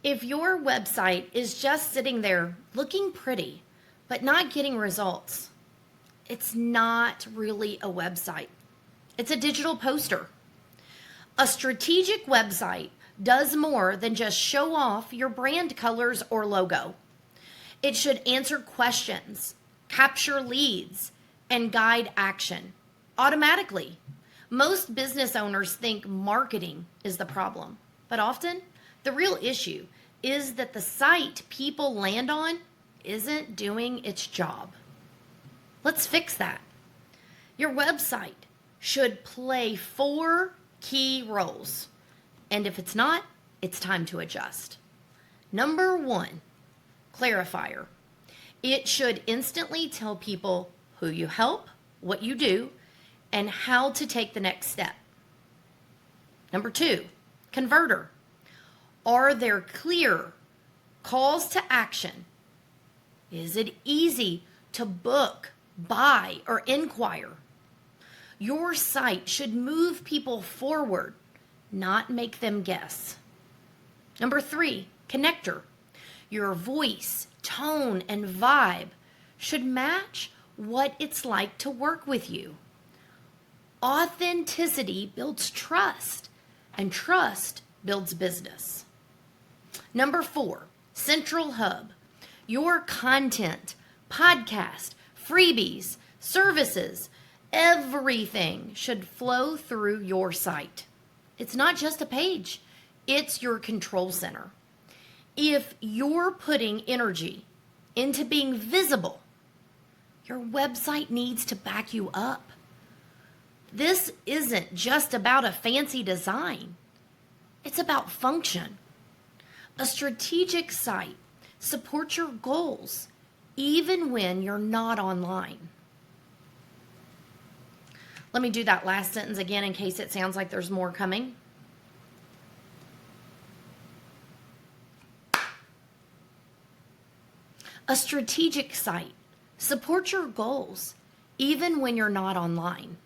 If your website is just sitting there looking pretty, but not getting results, it's not really a website. It's a digital poster. A strategic website does more than just show off your brand colors or logo. It should answer questions, capture leads, and guide action automatically. Most business owners think marketing is the problem, but often the real issue is that the site people land on isn't doing its job. Let's fix that. Your website should play 4 key roles, and if it's not, it's time to adjust. Number 1, Clarifier. It should instantly tell people who you help, what you do, and how to take the next step. Number 2, Converter. Are there clear calls to action? Is it easy to book, buy, or inquire? Your site should move people forward, not make them guess. Number 3, Connector. Your voice, tone, and vibe should match what it's like to work with you. Authenticity builds trust, and trust builds business. Number 4, Central Hub. Your content, podcast, freebies, services, everything should flow through your site. It's not just a page, it's your control center. If you're putting energy into being visible, your website needs to back you up. This isn't just about a fancy design. It's about function. A strategic site supports your goals even when you're not online. Let me do that last sentence again in case it sounds like there's more coming. A strategic site supports your goals even when you're not online.